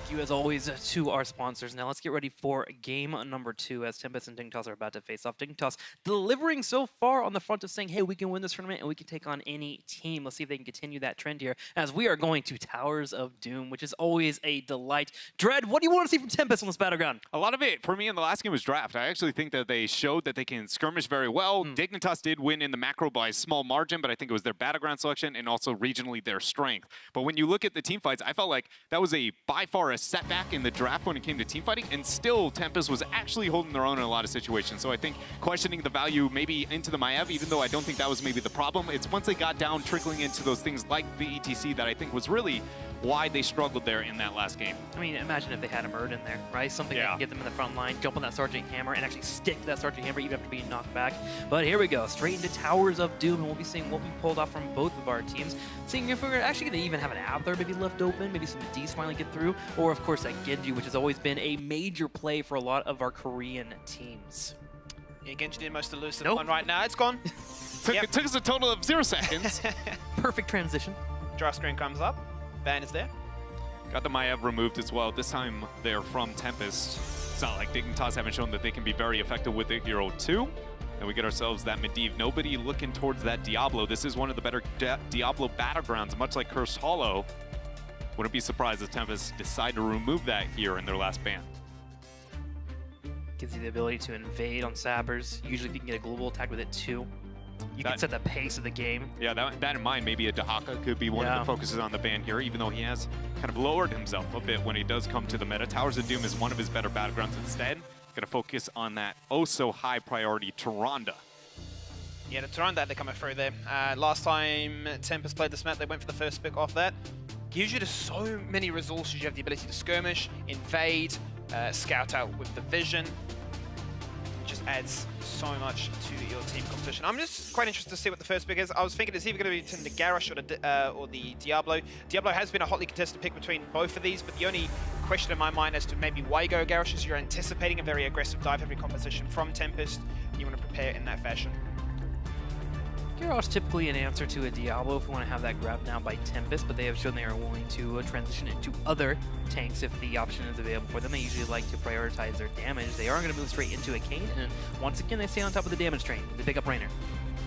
Thank you, as always, to our sponsors. Now let's get ready for game number 2 as Tempest and Dignitas are about to face off. Dignitas delivering so far on the front of saying, hey, we can win this tournament and we can take on any team. Let's see if they can continue that trend here as we are going to Towers of Doom, which is always a delight. Dread, what do you want to see from Tempest on this battleground? A lot of it, for me, in the last game was draft. I actually think that they showed that they can skirmish very well. Dignitas did win in the macro by a small margin, but I think it was their battleground selection and also regionally their strength. But when you look at the team fights, I felt like that was by far a setback in the draft when it came to team fighting, and still Tempest was actually holding their own in a lot of situations. So I think questioning the value maybe into the Maiev, even though I don't think that was maybe the problem, it's once they got down trickling into those things like the ETC that I think was really why they struggled there in that last game. I mean, imagine if they had a Murd in there, right? Something that can get them in the front line, jump on that Sergeant Hammer, and actually stick to that Sergeant Hammer even after being knocked back. But here we go, straight into Towers of Doom, and we'll be seeing what we pulled off from both of our teams. Seeing if we're actually going to even have an Adler maybe left open, maybe some D's finally get through, or of course that Genji, which has always been a major play for a lot of our Korean teams. Yeah, Genji did most elusive one right now. It's gone. Took us a total of 0 seconds. Perfect transition. Draft screen comes up. Ban is there. Got the Maiev removed as well. This time they're from Tempest. It's not like Dignitas haven't shown that they can be very effective with the Hero 2. And we get ourselves that Medivh. Nobody looking towards that Diablo. This is one of the better Diablo battlegrounds, much like Cursed Hollow. Wouldn't be surprised if Tempest decide to remove that here in their last ban. Gives you the ability to invade on Sappers. Usually if you can get a global attack with it too, you can set the pace of the game. Yeah, that in mind, maybe a Dahaka could be one of the focuses on the ban here, even though he has kind of lowered himself a bit when he does come to the meta. Towers of Doom is one of his better battlegrounds instead. Gonna focus on that oh-so-high priority Tyrande. Yeah, the Tyrande, they're coming through there. Last time Tempest played this map, they went for the first pick off that. Gives you just so many resources. You have the ability to skirmish, invade, scout out with the vision. Just adds so much to your team composition. I'm just quite interested to see what the first pick is. I was thinking it's either going to be the Garrosh or the Diablo. Diablo has been a hotly contested pick between both of these, but the only question in my mind as to maybe why go Garrosh is you're anticipating a very aggressive dive heavy composition from Tempest. You want to prepare in that fashion. Garrosh typically an answer to a Diablo if we want to have that grab now by Tempest, but they have shown they are willing to transition into other tanks if the option is available for them. They usually like to prioritize their damage. They are going to move straight into a Kayn, and once again they stay on top of the damage train. They pick up Raynor.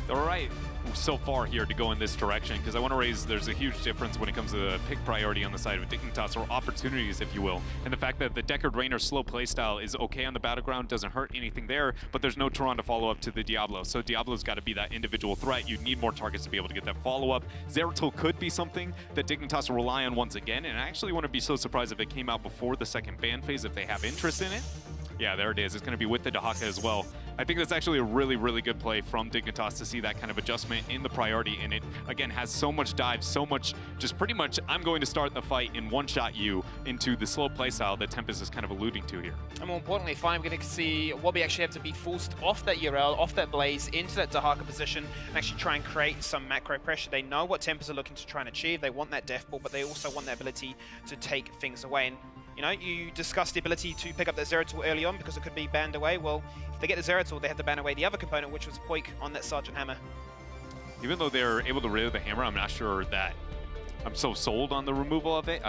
All right, so far here to go in this direction, because I want to raise there's a huge difference when it comes to the pick priority on the side of Dignitas, or opportunities, if you will. And the fact that the Deckard Raynor slow playstyle is okay on the battleground, doesn't hurt anything there, but there's no Tyrande follow-up to the Diablo. So Diablo's got to be that individual threat. You need more targets to be able to get that follow-up. Zeratul could be something that Dignitas will rely on once again, and I actually wouldn't be so surprised if it came out before the second ban phase if they have interest in it. Yeah, there it is. It's going to be with the Dahaka as well. I think that's actually a really, really good play from Dignitas to see that kind of adjustment in the priority. And it, again, has so much dive, so much, just pretty much, I'm going to start the fight and one-shot you into the slow playstyle that Tempest is kind of alluding to here. And more importantly, if I'm going to see Wobby actually have to be forced off that URL, off that Blaze, into that Dahaka position, and actually try and create some macro pressure. They know what Tempest are looking to try and achieve. They want that death ball, but they also want that ability to take things away. And you know, you discussed the ability to pick up that Zeratul early on because it could be banned away. Well, if they get the Zeratul, they have to ban away the other component, which was Poik on that Sergeant Hammer. Even though they're able to rid the hammer, I'm not sure that I'm so sold on the removal of it.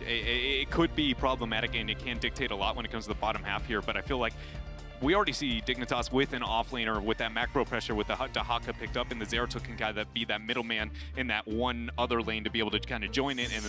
It could be problematic, and it can dictate a lot when it comes to the bottom half here, but I feel like we already see Dignitas with an offlaner with that macro pressure with the Dahaka picked up, and the Zeratul can kind of be that middleman in that one other lane to be able to kind of join in and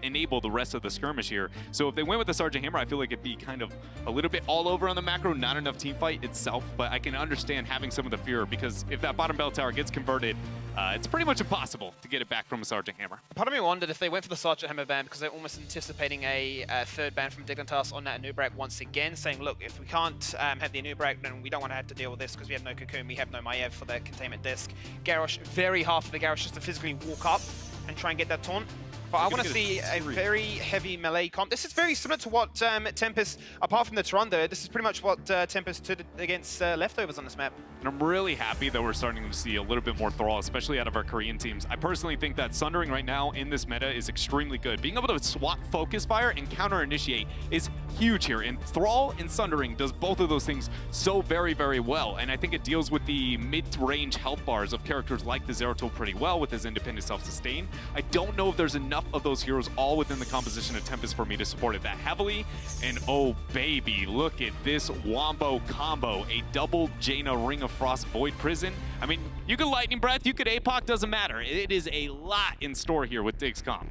enable the rest of the skirmish here. So if they went with the Sergeant Hammer, I feel like it'd be kind of a little bit all over on the macro, not enough team fight itself, but I can understand having some of the fear because if that bottom bell tower gets converted, it's pretty much impossible to get it back from a Sergeant Hammer. Part of me wondered if they went for the Sergeant Hammer ban because they're almost anticipating a third ban from Dignitas on that Anubrak once again, saying, look, if we can't have the Anubrak, then we don't want to have to deal with this because we have no Cocoon, we have no Maiev for that containment disc. Garrosh, very hard for the Garrosh just to physically walk up and try and get that taunt. But I want to see a very heavy melee comp. This is very similar to what Tempest, apart from the Tyrande, this is pretty much what Tempest did against Leftovers on this map. And I'm really happy that we're starting to see a little bit more Thrall, especially out of our Korean teams. I personally think that Sundering right now in this meta is extremely good. Being able to swap focus fire and counter initiate is huge here. And Thrall and Sundering does both of those things so very, very well. And I think it deals with the mid-range health bars of characters like the Zeratul pretty well with his independent self-sustain. I don't know if there's enough enough of those heroes all within the composition of Tempest for me to support it that heavily. And oh baby, look at this Wombo combo. A double Jaina Ring of Frost Void Prison. I mean, you could Lightning Breath, you could APOC, doesn't matter. It is a lot in store here with Dig's comp.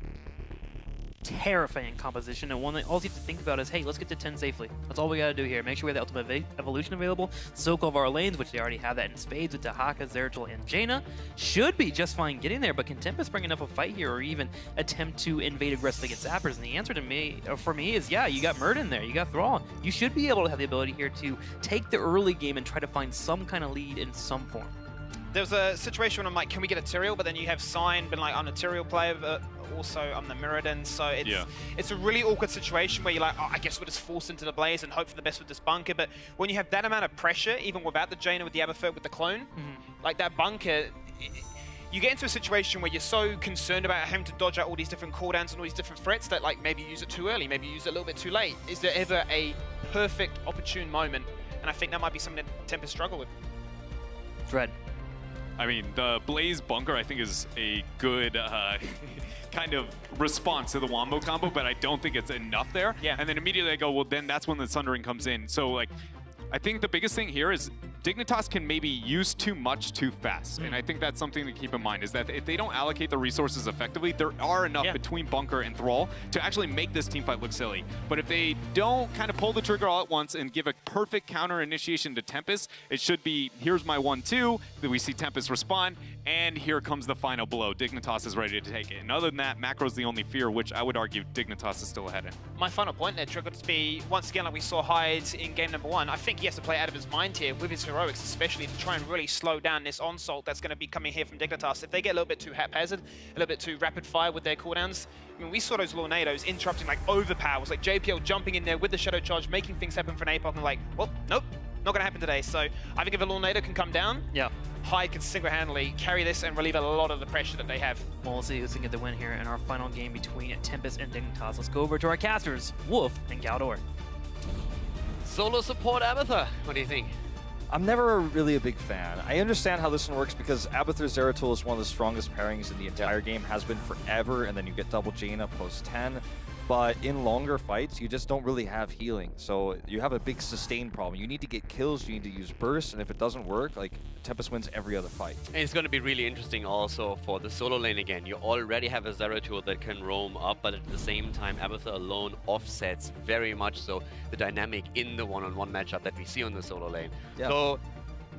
Terrifying composition, and one that all you have to think about is, hey, let's get to 10 safely. That's all we got to do here. Make sure we have the ultimate evolution available. Soak of our lanes, which they already have that in spades with Dahaka, Zeratul, and Jaina. Should be just fine getting there, but can Tempest bring enough of a fight here or even attempt to invade aggressively against Zappers? And the answer to me, for me is, yeah, you got Murd in there, you got Thrall. You should be able to have the ability here to take the early game and try to find some kind of lead in some form. There was a situation when I'm like, can we get a Tyrael? But then you have Sign, been like, I'm a Tyrael player, but also I'm the Mirrodin. So it's a really awkward situation where you're like, oh, I guess we're just forced into the Blaze and hope for the best with this bunker. But when you have that amount of pressure, even without the Jaina, with the Abathur, with the clone, like that bunker, you get into a situation where you're so concerned about having to dodge out all these different cooldowns and all these different threats that like maybe you use it too early, maybe you use it a little bit too late. Is there ever a perfect, opportune moment? And I think that might be something that Tempest struggle with. Dread. I mean, the Blaze Bunker, I think, is a good kind of response to the Wombo combo, but I don't think it's enough there. Yeah. And then immediately I go, well, then that's when the Sundering comes in. So, like, I think the biggest thing here is Dignitas can maybe use too much too fast. And I think that's something to keep in mind, is that if they don't allocate the resources effectively, there are enough between Bunker and Thrall to actually make this teamfight look silly. But if they don't kind of pull the trigger all at once and give a perfect counter initiation to Tempest, it should be, here's my 1-2, that we see Tempest respond, and here comes the final blow. Dignitas is ready to take it. And other than that, Macro's the only fear, which I would argue Dignitas is still ahead in. My final point there, Trick, would to be, once again, like we saw Hyde in game number 1, I think he has to play out of his mind here with his heroics, especially to try and really slow down this onslaught that's going to be coming here from Dignitas. If they get a little bit too haphazard, a little bit too rapid fire with their cooldowns, I mean, we saw those Lornados interrupting like overpowers, like JPL jumping in there with the Shadow Charge, making things happen for an APOC, and like, well, nope, not going to happen today. So I think if a Lornado can come down, Hyde can single-handedly carry this and relieve a lot of the pressure that they have. Well, we'll see who's going to get the win here in our final game between Tempest and Dignitas. Let's go over to our casters, Wolf and Galdor. Solo support Abathur, what do you think? I'm never really a big fan. I understand how this one works because Abathur Zeratul is one of the strongest pairings in the entire game, has been forever, and then you get double Jaina post 10. But in longer fights, you just don't really have healing. So you have a big sustain problem. You need to get kills, you need to use burst, and if it doesn't work, like, Tempest wins every other fight. And it's going to be really interesting also for the solo lane again. You already have a Zeratul that can roam up, but at the same time, Abathur alone offsets very much so the dynamic in the one-on-one matchup that we see on the solo lane. Yeah. So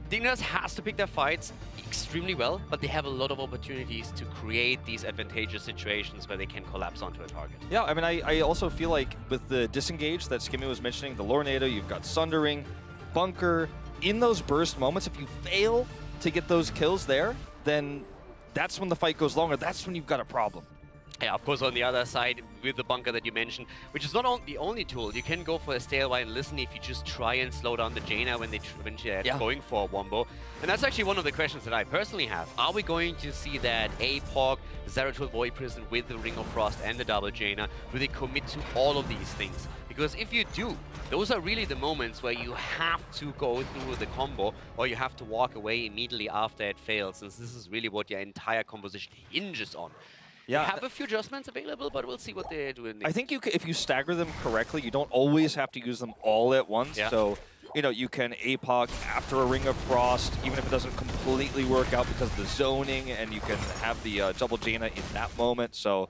Dignitas has to pick their fights extremely well, but they have a lot of opportunities to create these advantageous situations where they can collapse onto a target. Yeah, I mean, I also feel like with the disengage that Skimmy was mentioning, the Lornado, you've got Sundering, Bunker. In those burst moments, if you fail to get those kills there, then that's when the fight goes longer. That's when you've got a problem. Yeah, of course, on the other side, with the bunker that you mentioned, which is not the only tool. You can go for a stay a while and listen if you just try and slow down the Jaina when she's going for a Wombo. And that's actually one of the questions that I personally have. Are we going to see that APOC, Zeratul Void Prison with the Ring of Frost and the double Jaina? Do they commit to all of these things? Because if you do, those are really the moments where you have to go through the combo or you have to walk away immediately after it fails, since this is really what your entire composition hinges on. Yeah, they have a few adjustments available, but we'll see what they're doing. I think if you stagger them correctly, you don't always have to use them all at once. Yeah. So, you know, you can APOC after a Ring of Frost, even if it doesn't completely work out because of the zoning, and you can have the double Jaina in that moment. So,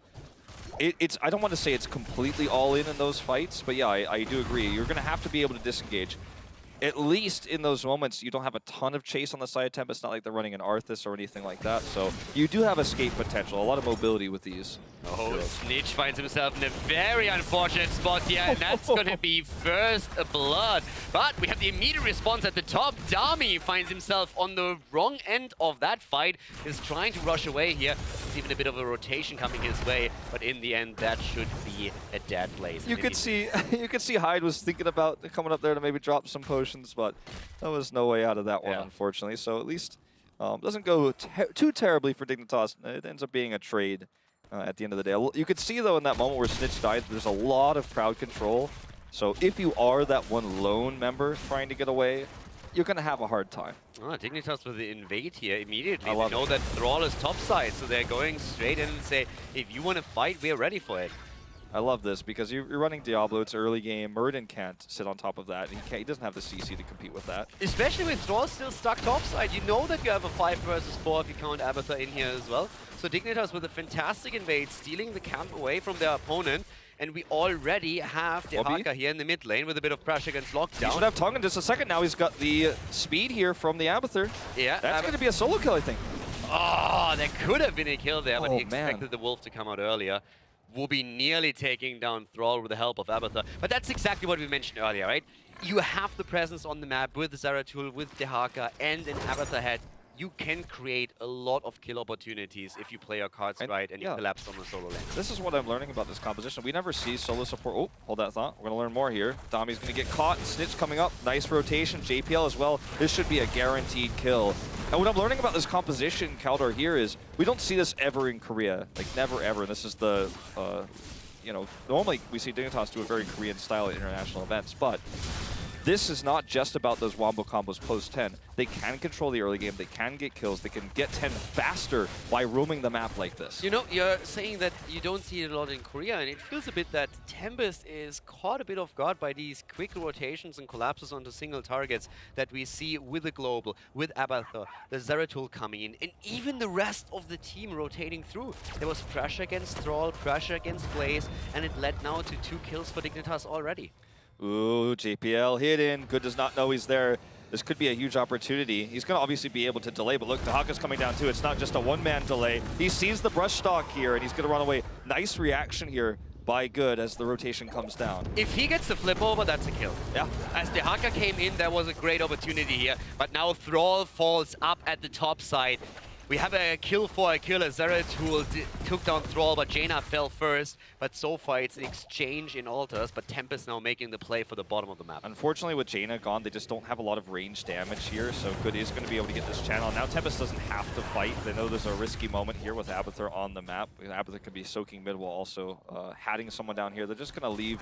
it's I don't want to say it's completely all in those fights, but yeah, I do agree. You're going to have to be able to disengage. At least in those moments, you don't have a ton of chase on the side of Tempest. Not like they're running an Arthas or anything like that. So you do have escape potential, a lot of mobility with these. Oh, Snitch finds himself in a very unfortunate spot here, and that's going to be first blood. But we have the immediate response at the top. Dami finds himself on the wrong end of that fight, is trying to rush away here. There's even a bit of a rotation coming his way, but in the end, that should be a dead Blaze. You could see Hyde was thinking about coming up there to maybe drop some potions, but there was no way out of that one, unfortunately. So at least doesn't go too terribly for Dignitas. It ends up being a trade at the end of the day. You could see, though, in that moment where Snitch died, there's a lot of crowd control. So if you are that one lone member trying to get away, you're going to have a hard time. Oh, Dignitas with the invade here immediately. I love They know that Thrall is topside, so they're going straight in and say, if you want to fight, we're ready for it. I love this because you're running Diablo, it's early game. Murden can't sit on top of that. He doesn't have the CC to compete with that. Especially with Thrall still stuck topside. You know that you have a 5 versus 4 if you count Abathur in here as well. So Dignitas with a fantastic invade, stealing the camp away from their opponent. And we already have Dehaka here in the mid lane with a bit of pressure against lockdown. He should have Tongue in just a second. Now he's got the speed here from the Abathur. Yeah. That's going to be a solo kill, I think. Oh, there could have been a kill there, but he expected man. the Wolf to come out earlier. Will be nearly taking down Thrall with the help of Abathur. But that's exactly what we mentioned earlier, right? You have the presence on the map with Zeratul, with Dehaka, and an Abathur head. You can create a lot of kill opportunities if you play your cards right and you collapse on the solo lane. This is what I'm learning about this composition. We never see solo support. Oh, hold that thought. We're going to learn more here. Dami's going to get caught. Snitch coming up. Nice rotation. JPL as well. This should be a guaranteed kill. And what I'm learning about this composition, Kaldor, here is we don't see this ever in Korea. Like, never, ever. And this is the, you know, normally we see Dignitas do a very Korean style at international events, but this is not just about those wombo combos post 10. They can control the early game, they can get kills, they can get 10 faster by roaming the map like this. You know, you're saying that you don't see it a lot in Korea, and it feels a bit that Tempest is caught a bit off guard by these quick rotations and collapses onto single targets that we see with the Global, with Abathur, the Zeratul coming in, and even the rest of the team rotating through. There was pressure against Thrall, pressure against Blaze, and it led now to 2 kills for Dignitas already. Ooh, JPL hidden. Good does not know he's there. This could be a huge opportunity. He's going to obviously be able to delay, but look, Dehaka's coming down too. It's not just a one-man delay. He sees the brush stock here, and he's going to run away. Nice reaction here by Good as the rotation comes down. If he gets the flip over, that's a kill. Yeah. As Dehaka came in, there was a great opportunity here, but now Thrall falls up at the top side. We have a kill for a killer. Zeratul took down Thrall, but Jaina fell first. But so far, it's an exchange in altars, but Tempest now making the play for the bottom of the map. Unfortunately, with Jaina gone, they just don't have a lot of range damage here, so Good is going to be able to get this channel. Now Tempest doesn't have to fight. They know there's a risky moment here with Abathur on the map. Abathur could be soaking mid while also hatting someone down here. They're just going to leave,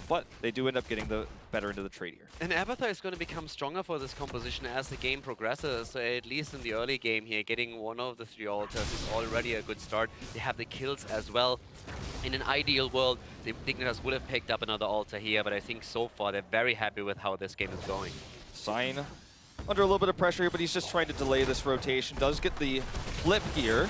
but they do end up getting the better into the trade here. And Abathur is going to become stronger for this composition as the game progresses. So at least in the early game here, getting one of the 3 altars is already a good start. They have the kills as well. In an ideal world, the Dignitas would have picked up another altar here, but I think so far they're very happy with how this game is going. Sign under a little bit of pressure here, but he's just trying to delay this rotation. Does get the flip here.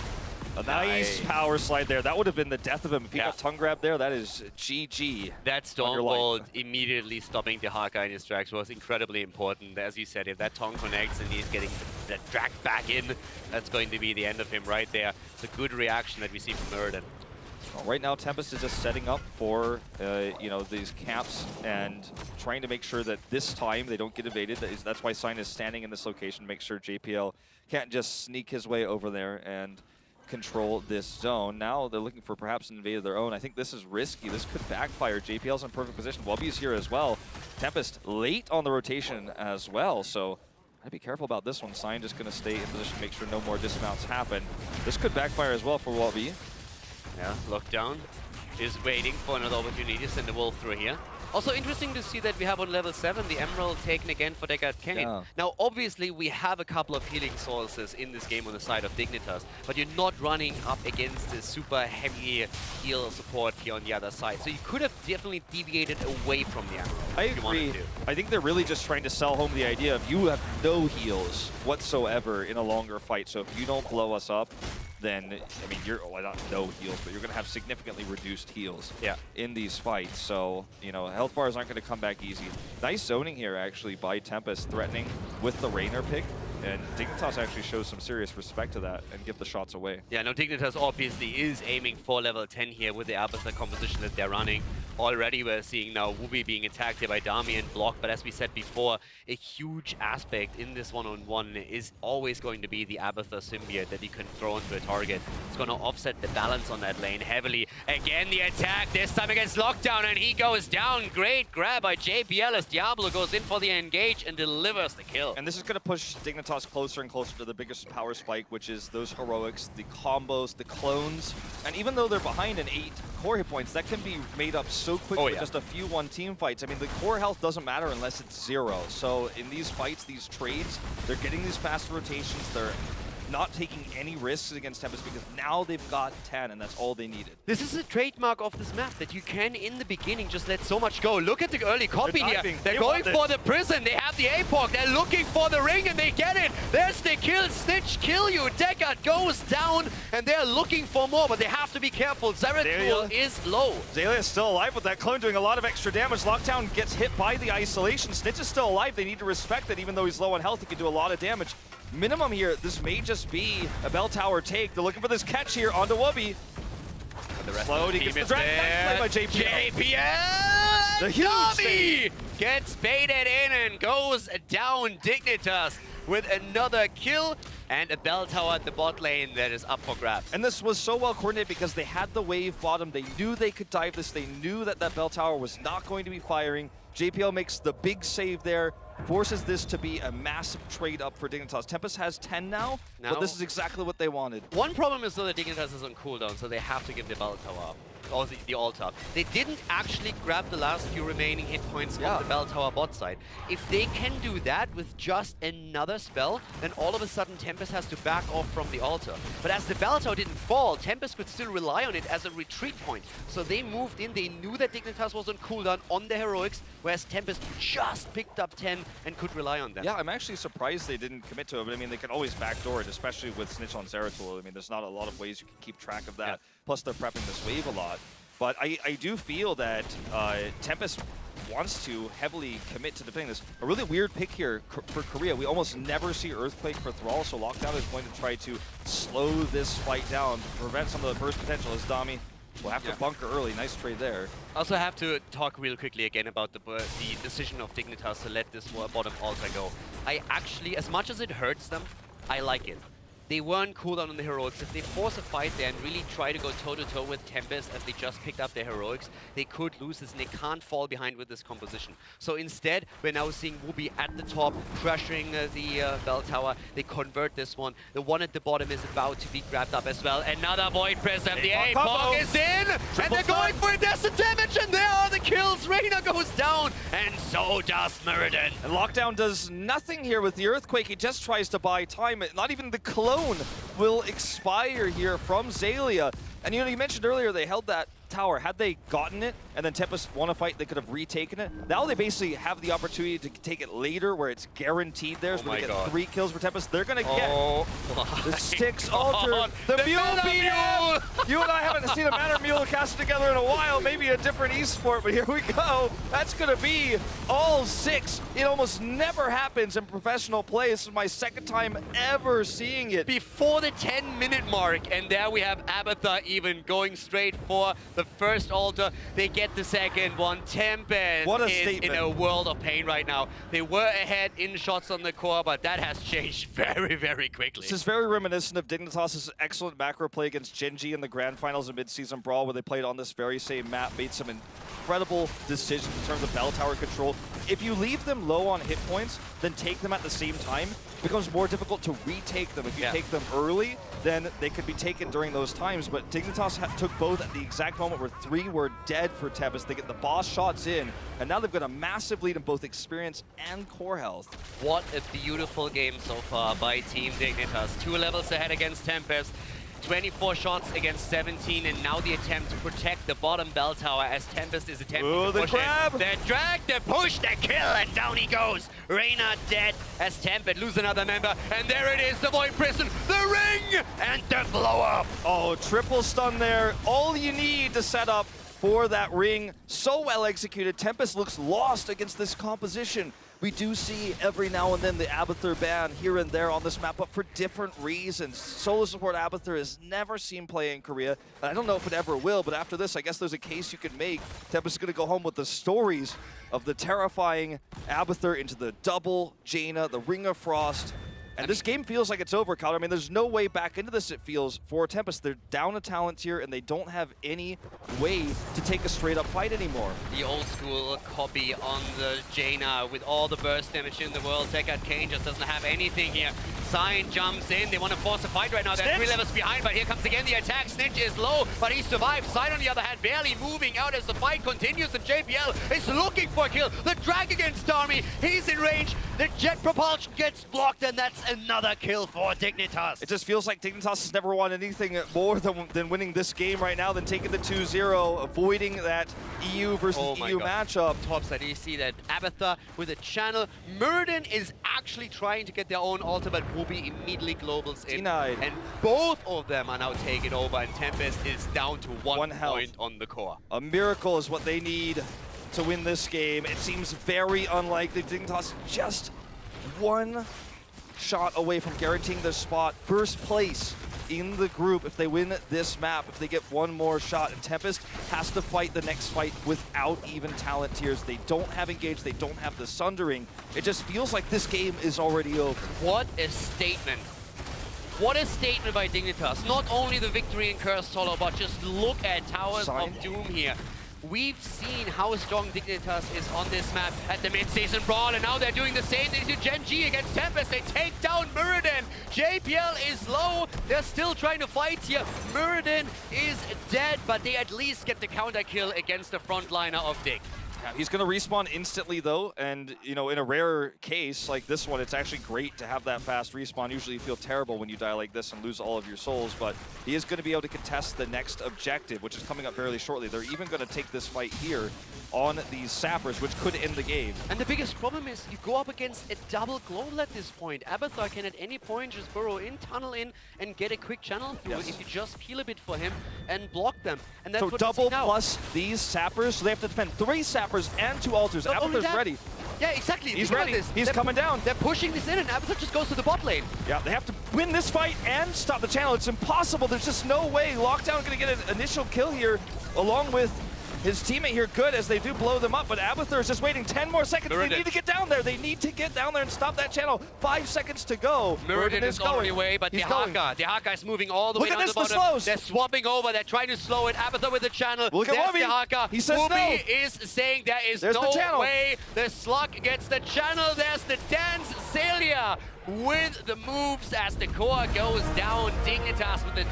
A nice power slide there. That would have been the death of him. If he got tongue grabbed there, that is GG. That Stormbolt immediately stopping Dehaka in his tracks was incredibly important. As you said, if that tongue connects and he's getting that drag back in, that's going to be the end of him right there. It's a good reaction that we see from Murden. Well, right now, Tempest is just setting up for you know, these camps and trying to make sure that this time they don't get evaded. That's why Sign is standing in this location, make sure JPL can't just sneak his way over there and control this zone. Now they're looking for perhaps an invade of their own. I think this is risky. This could backfire. JPL's in perfect position. Wubby's here as well. Tempest late on the rotation as well, so I'd be careful about this one. Sign just going to stay in position, make sure no more dismounts happen. This could backfire as well for Wubby. Yeah, Lockdown is waiting for another opportunity to send the Wolf through here. Also interesting to see that we have on level 7 the Emerald taken again for Deckard Cain. Yeah. Now obviously we have a couple of healing sources in this game on the side of Dignitas, but you're not running up against the super heavy heal support here on the other side. So you could have definitely deviated away from the Emerald. I agree. I think they're really just trying to sell home the idea of you have no heals whatsoever in a longer fight. So if you don't blow us up, then, I mean, you're, well, not no heals, but you're going to have significantly reduced heals in these fights. So, you know, health bars aren't going to come back easy. Nice zoning here, actually, by Tempest, threatening with the Raynor pick. And Dignitas actually shows some serious respect to that and give the shots away. Yeah, no, Dignitas obviously is aiming for level 10 here with the Abathur composition that they're running. Already we're seeing now Wubby being attacked here by Dami and blocked, but as we said before, a huge aspect in this one-on-one is always going to be the Abathur symbiote that you can throw into a target. It's going to offset the balance on that lane heavily. Again, the attack, this time against Lockdown, and he goes down. Great grab by JPL as Diablo goes in for the engage and delivers the kill. And this is going to push Dignitas closer and closer to the biggest power spike, which is those heroics, the combos, the clones. And even though they're behind in 8 core hit points, that can be made up so quick with just a few one-team fights. I mean, the core health doesn't matter unless it's 0. So in these fights, these trades, they're getting these fast rotations. They're not taking any risks against Tempest because now they've got 10 and that's all they needed. This is a trademark of this map, that you can, in the beginning, just let so much go. Look at the early copy here. They're going for the prison. They have the APOC. They're looking for the ring and they get it. There's the kill. Snitch kill you. Deckard goes down and they're looking for more, but they have to be careful. Zeratul is low. Xaylia is still alive with that clone, doing a lot of extra damage. Lockdown gets hit by the isolation. Snitch is still alive. They need to respect that. Even though he's low on health, he can do a lot of damage. Minimum here, this may just be a bell tower take. They're looking for this catch here onto Wubby. Slowed, he gets the drag by JPL. JPL! The huge gets baited in and goes down. Dignitas with another kill and a bell tower at the bot lane that is up for grabs. And this was so well coordinated because they had the wave bottom. They knew they could dive this. They knew that that bell tower was not going to be firing. JPL makes the big save there, forces this to be a massive trade up for Dignitas. Tempest has 10 now, but this is exactly what they wanted. One problem is though that Dignitas is on cooldown, so they have to give the bell tower up. Or the altar. They didn't actually grab the last few remaining hit points from the bell tower bot side. If they can do that with just another spell, then all of a sudden Tempest has to back off from the altar. But as the bell tower didn't fall, Tempest could still rely on it as a retreat point. So they moved in, they knew that Dignitas was on cooldown on the heroics, whereas Tempest just picked up 10 and could rely on them. Yeah, I'm actually surprised they didn't commit to it, but I mean, they can always backdoor it, especially with Snitch on Zeratul. I mean, there's not a lot of ways you can keep track of that. Yeah. Plus, they're prepping this wave a lot. But I do feel that Tempest wants to heavily commit to defending this. A really weird pick here for Korea. We almost never see Earthquake for Thrall, so Lockdown is going to try to slow this fight down, prevent some of the burst potential as Dami will have to bunker early. Nice trade there. I also have to talk real quickly again about the decision of Dignitas to let this bottom altar go. I actually, as much as it hurts them, I like it. They weren't cooldown on the heroics. If they force a fight there and really try to go toe-to-toe with Tempest as they just picked up their heroics, they could lose this and they can't fall behind with this composition. So instead, we're now seeing Wubby at the top, crushing the bell tower. They convert this one. The one at the bottom is about to be grabbed up as well. Another Void Prism. The APOC is in! And they're going for indecent damage, and there are the kills. Reyna goes down, and so does Muradin. And Lockdown does nothing here with the Earthquake. He just tries to buy time. Not even the clone will expire here from Xaylia. And you know, you mentioned earlier they held that tower. Had they gotten it and then Tempest won a fight, they could have retaken it. Now they basically have the opportunity to take it later where it's guaranteed there. So we get 3 kills for Tempest. They're going to get the Styx Altar. The Mule BM! You and I haven't seen a Manor Mule cast together in a while. Maybe a different esport, but here we go. That's going to be all 6. It almost never happens in professional play. This is my second time ever seeing it. Before the 10-minute mark, and there we have Abathur even going straight for the first altar. They get the second one. Tempest is in a world of pain right now. They were ahead in shots on the core, but that has changed very, very quickly. This is very reminiscent of Dignitas' excellent macro play against Genji in the Grand Finals and Mid-Season Brawl, where they played on this very same map, made some incredible decisions in terms of bell tower control. If you leave them low on hit points, then take them at the same time, it becomes more difficult to retake them. If you take them early, then they could be taken during those times. But Dignitas took both at the exact moment where 3 were dead for Tempest. They get the boss shots in, and now they've got a massive lead in both experience and core health. What a beautiful game so far by Team Dignitas. 2 levels ahead against Tempest. 24 shots against 17, and now the attempt to protect the bottom bell tower as Tempest is attempting to push it. The drag, the push, the kill, and down he goes. Reyna dead as Tempest lose another member, and there it is, the Void Prison, the ring, and the blow up. Oh, triple stun there. All you need to set up for that ring. So well executed. Tempest looks lost against this composition. We do see every now and then the Abathur ban here and there on this map, but for different reasons. Solo support Abathur is never seen play in Korea, and I don't know if it ever will, but after this, I guess there's a case you can make. Tempest is going to go home with the stories of the terrifying Abathur into the double Jaina, the Ring of Frost. And this game feels like it's over, Kyle. I mean, there's no way back into this, it feels, for Tempest. They're down a talent here, and they don't have any way to take a straight-up fight anymore. The old-school copy on the Jaina with all the burst damage in the world. Deckard Kane just doesn't have anything here. Sign jumps in. They want to force a fight right now. They're 3 levels behind, but here comes again the attack. Snitch is low, but he survives. Sign, on the other hand, barely moving out as the fight continues, and JPL is looking for a kill. The drag against Army. He's in range. The jet propulsion gets blocked, and that's another kill for Dignitas. It just feels like Dignitas has never won anything more than winning this game right now, than taking the 2-0, avoiding that EU versus EU matchup. Topside, you see that Abathur with a channel. Murden is actually trying to get their own ultimate, but Ruby immediately globals in. Denied. And both of them are now taken over, and Tempest is down to one health point on the core. A miracle is what they need to win this game. It seems very unlikely. Dignitas just one shot away from guaranteeing their spot. First place in the group if they win this map, if they get one more shot. And Tempest has to fight the next fight without even talent tiers. They don't have Engage, they don't have the Sundering. It just feels like this game is already over. What a statement. What a statement by Dignitas. Not only the victory in Cursed Hollow, but just look at Towers of Doom here. We've seen how strong Dignitas is on this map at the mid-season brawl, and now they're doing the same thing to Gen G against Tempest. They take down Muradin. JPL is low. They're still trying to fight here. Muradin is dead, but they at least get the counter kill against the frontliner of Dig. Yeah, he's going to respawn instantly, though, and, you know, in a rare case like this one, it's actually great to have that fast respawn. Usually you feel terrible when you die like this and lose all of your souls, but he is going to be able to contest the next objective, which is coming up fairly shortly. They're even going to take this fight here on these sappers, which could end the game. And the biggest problem is you go up against a double global at this point. Abathur can at any point just burrow in, tunnel in, and get a quick channel through if you just peel a bit for him and block them. And that's so what double now. plus these sappers, so they have to defend 3 sappers and 2 altars. Abathur's ready. Yeah, exactly. He's ready. He's coming down. They're pushing this in, and Abathur just goes to the bot lane. Yeah, they have to win this fight and stop the channel. It's impossible. There's just no way. Lockdown going to get an initial kill here, along with his teammate here, good, as they do blow them up, but Abathur is just waiting 10 more seconds. They need to get down there. They need to get down there and stop that channel. 5 seconds to go. Muradin is already away, but the Haka is moving all the way down to the bottom. Slows. They're swapping over. They're trying to slow it. Abathur with the channel. Look at the Haka. He says Wobby no. is saying there is There's no way. The Slug gets the channel. There's the dance. Celia with the moves as the core goes down. Dignitas with a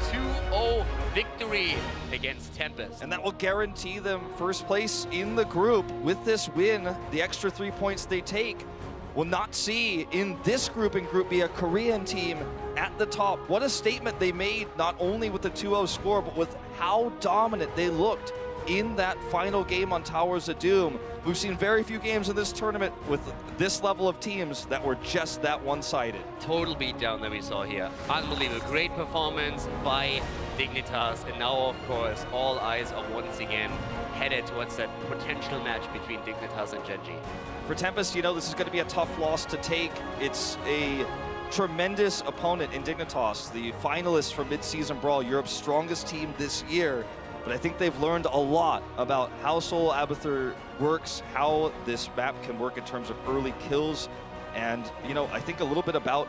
2-0 victory against Tempest. And that will guarantee them first place in the group. With this win, the extra 3 points they take will not see in this group and Group B a Korean team at the top. What a statement they made, not only with the 2-0 score, but with how dominant they looked in that final game on Towers of Doom. We've seen very few games in this tournament with this level of teams that were just that one-sided. Total beatdown that we saw here. Unbelievable. Great performance by Dignitas. And now, of course, all eyes are once again headed towards that potential match between Dignitas and Gen G. For Tempest, you know, this is going to be a tough loss to take. It's a tremendous opponent in Dignitas, the finalists for Mid-Season Brawl, Europe's strongest team this year. But I think they've learned a lot about how Solo Abathur works, how this map can work in terms of early kills, and, you know, I think a little bit about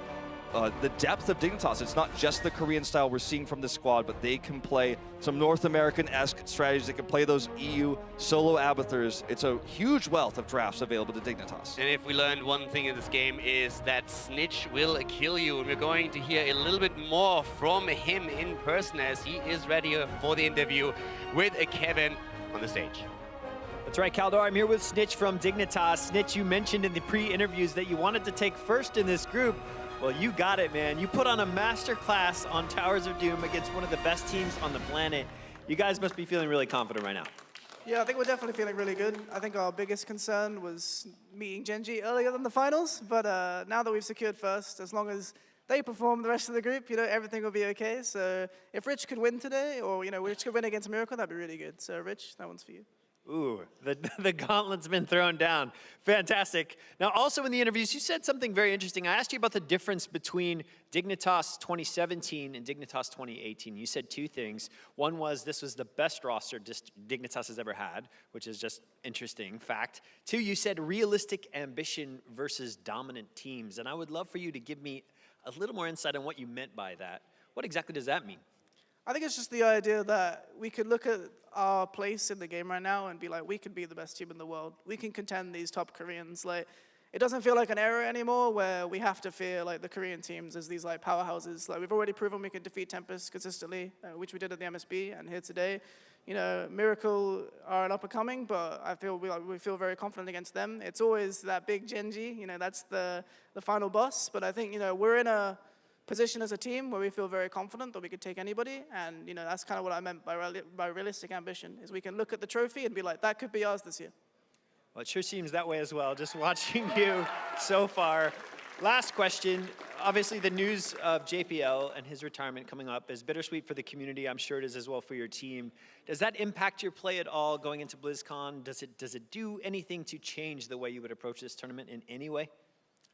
the depth of Dignitas. It's not just the Korean style we're seeing from this squad, but they can play some North American-esque strategies. They can play those EU solo Abathurs. It's a huge wealth of drafts available to Dignitas. And if we learned one thing in this game is that Snitch will kill you. And we're going to hear a little bit more from him in person as he is ready for the interview with Kevin on the stage. That's right, Kaldor. I'm here with Snitch from Dignitas. Snitch, you mentioned in the pre-interviews that you wanted to take first in this group. Well, you got it, man. You put on a master class on Towers of Doom against one of the best teams on the planet. You guys must be feeling really confident right now. Yeah, I think we're definitely feeling really good. I think our biggest concern was meeting Gen G earlier than the finals, but now that we've secured first, as long as they perform the rest of the group, you know, everything will be okay. So if Rich could win today, or, you know, Rich could win against Miracle, that'd be really good. So Rich, that one's for you. Ooh, the gauntlet's been thrown down. Fantastic. Now, also in the interviews, you said something very interesting. I asked you about the difference between Dignitas 2017 and Dignitas 2018. You said 2 things. One was this was the best roster Dignitas has ever had, which is just interesting fact. 2, you said realistic ambition versus dominant teams. And I would love for you to give me a little more insight on what you meant by that. What exactly does that mean? I think it's just the idea that we could look at our place in the game right now and be like, we could be the best team in the world. We can contend these top Koreans. Like, it doesn't feel like an era anymore where we have to fear like the Korean teams as these like powerhouses. Like we've already proven we can defeat Tempest consistently, which we did at the MSB and here today. You know, Miracle are an up and coming, but I feel we feel very confident against them. It's always that big Genji, you know, that's the final boss. But I think, you know, we're in a position as a team where we feel very confident that we could take anybody, and you know that's kind of what I meant by realistic ambition. Is we can look at the trophy and be like, that could be ours this year. Well, it sure seems that way as well, just watching you so far. Last question. Obviously, the news of JPL and his retirement coming up is bittersweet for the community. I'm sure it is as well for your team. Does that impact your play at all going into BlizzCon? Does it do anything to change the way you would approach this tournament in any way?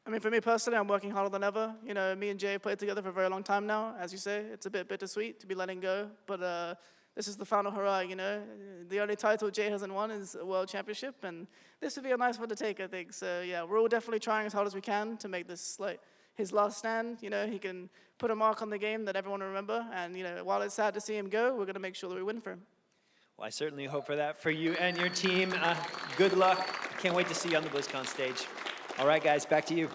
I mean, for me personally, I'm working harder than ever. You know, me and Jay played together for a very long time now. As you say, it's a bit bittersweet to be letting go, but this is the final hurrah, you know. The only title Jay hasn't won is a World Championship, and this would be a nice one to take, I think. So yeah, we're all definitely trying as hard as we can to make this like his last stand. You know, he can put a mark on the game that everyone will remember, and you know, while it's sad to see him go, we're gonna make sure that we win for him. Well, I certainly hope for that for you and your team. Good luck. Can't wait to see you on the BlizzCon stage. All right, guys, back to you.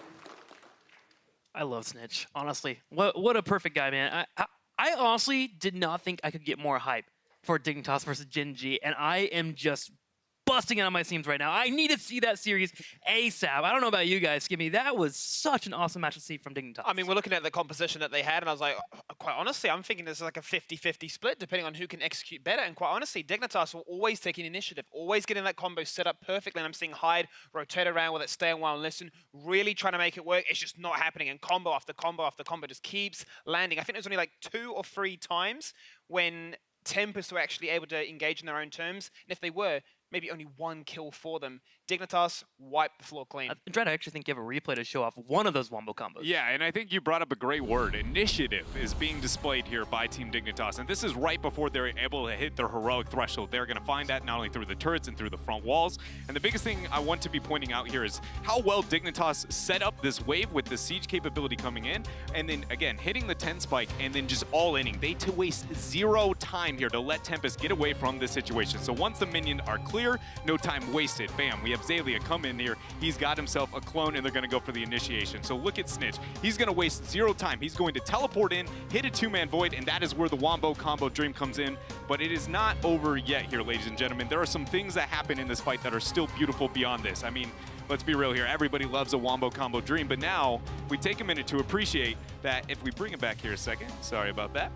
I love Snitch, honestly. What a perfect guy, man. I honestly did not think I could get more hype for Dignitas versus Genji, and I am just busting out of my seams right now. I need to see that series ASAP. I don't know about you guys, Skimmy. That was such an awesome match to see from Dignitas. I mean, we're looking at the composition that they had, and I was like, quite honestly, I'm thinking this is like a 50-50 split, depending on who can execute better. And quite honestly, Dignitas will always take an initiative, always getting that combo set up perfectly. And I'm seeing Hyde rotate around with it, stay a while and listen, really trying to make it work. It's just not happening. And combo after combo after combo just keeps landing. I think there's only like 2 or 3 times when Tempest were actually able to engage in their own terms. And if they were, maybe only 1 kill for them. Dignitas wiped the floor clean. Dread, I actually think you have a replay to show off one of those wombo combos. Yeah, and I think you brought up a great word. Initiative is being displayed here by Team Dignitas, and this is right before they're able to hit their heroic threshold. They're going to find that not only through the turrets and through the front walls. And the biggest thing I want to be pointing out here is how well Dignitas set up this wave with the siege capability coming in, and then again hitting the 10 spike and then just all inning. They waste 0 time here to let Tempest get away from this situation. So once the minions are clear, no time wasted. Bam, we have Zalia come in here. He's got himself a clone, and they're going to go for the initiation. So look at Snitch. He's going to waste 0 time. He's going to teleport in, hit a 2-man void, and that is where the wombo combo dream comes in. But it is not over yet here, ladies and gentlemen. There are some things that happen in this fight that are still beautiful beyond this. I mean, let's be real here. Everybody loves a wombo combo dream, but now we take a minute to appreciate that. If we bring it back here a second, sorry about that.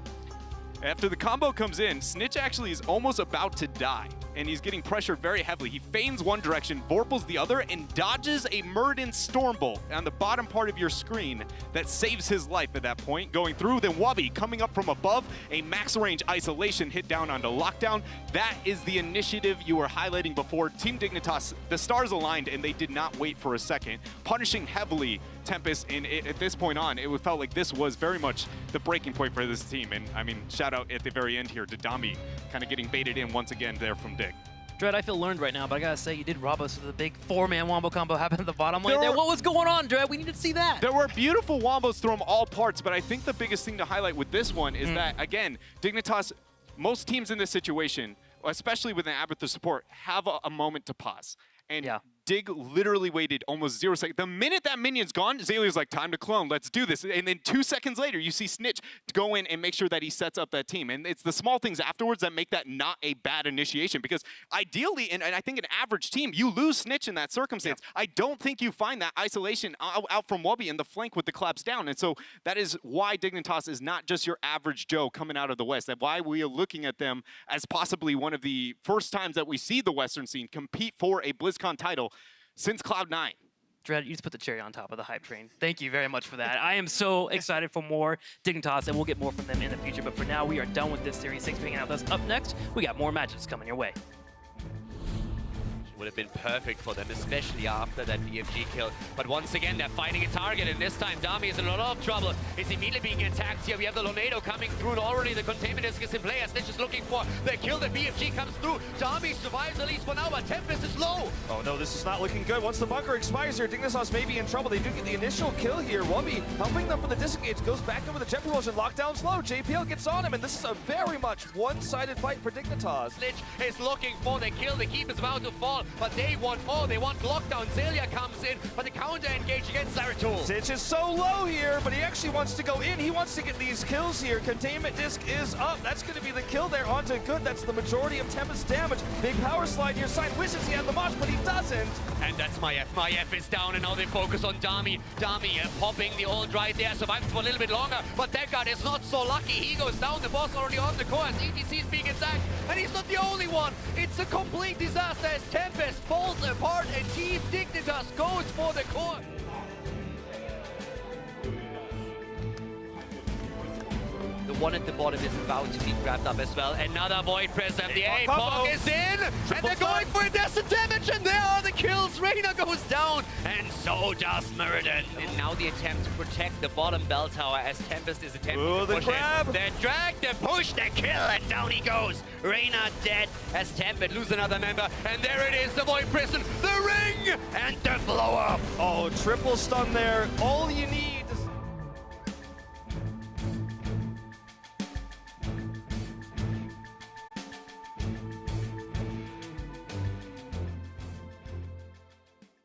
After the combo comes in, Snitch actually is almost about to die, and he's getting pressured very heavily. He feigns one direction, Vorpals the other, and dodges a Muradin Stormbolt on the bottom part of your screen that saves his life at that point. Going through, then Wabi coming up from above, a max range isolation hit down onto Lockdown. That is the initiative you were highlighting before. Team Dignitas, the stars aligned, and they did not wait for a second, punishing heavily Tempest, and at this point on, it felt like this was very much the breaking point for this team. And I mean, shout out at the very end here to Dami, kind of getting baited in once again there from Dig. Dread, I feel learned right now, but I gotta say, you did rob us of the big 4-man wombo combo happened at the bottom lane there. What was going on, Dread? We need to see that. There were beautiful wombos from all parts, but I think the biggest thing to highlight with this one is that, again, Dignitas, most teams in this situation, especially with an Abathur support, have a moment to pause. And Dig literally waited almost 0 seconds. The minute that minion's gone, Zalia's like, time to clone, let's do this. And then 2 seconds later, you see Snitch go in and make sure that he sets up that team. And it's the small things afterwards that make that not a bad initiation. Because ideally, and I think an average team, you lose Snitch in that circumstance. I don't think you find that isolation out from Wubby in the flank with the collapse down. And so that is why Dignitas is not just your average Joe coming out of the West. That's why we are looking at them as possibly one of the first times that we see the Western scene compete for a BlizzCon title since Cloud9. Dread, you just put the cherry on top of the hype train. Thank you very much for that. I am so excited for more Dignitas, and we'll get more from them in the future. But for now, we are done with this series. Thanks for hanging out with us. Up next, we got more matches coming your way. Would have been perfect for them, especially after that BFG kill. But once again, they're finding a target, and this time Dami is in a lot of trouble. He's immediately being attacked here. We have the Lonado coming through, and already the containment disc is in play. Snitch is looking for the kill. The BFG comes through. Dami survives at least for now, but Tempest is low. Oh no, this is not looking good. Once the bunker expires here, Dignitas may be in trouble. They do get the initial kill here. Wubby helping them for the disengage, goes back over the jet promotion, lockdown slow. JPL gets on him, and this is a very much one-sided fight for Dignitas. Snitch is looking for the kill. The keep is about to fall. but they want more. They want lockdown. Zelia comes in, but the counter engage against Zeratul. Sitch is so low here, but he actually wants to go in. He wants to get these kills here. Containment disc is up. That's going to be the kill there onto Good. That's the majority of Tempest damage. Big power slide here. Side wishes he had the Mosh, but he doesn't. And that's Maiev. Maiev is down, and now they focus on Dami. Dami popping the ult right there, survives for a little bit longer, but Deckard is not so lucky. He goes down. The boss already on the core as ETC is being attacked, and he's not the only one. It's a complete disaster as Tempest falls apart, and Team Dignitas goes for the core. The one at the bottom is about to be grabbed up as well. Another Void Prism. The APOC is in, and they're going for it. There's the damage, and there are the kills. Reyna goes down, and so does Muradin. And now the attempt to protect the bottom bell tower as Tempest is attempting to push grab. it. The drag, the push, the kill, and down he goes. Reyna dead as Tempest lose another member, and there it is, the Void Prism, the ring, and the blow up. Oh, triple stun there. All you need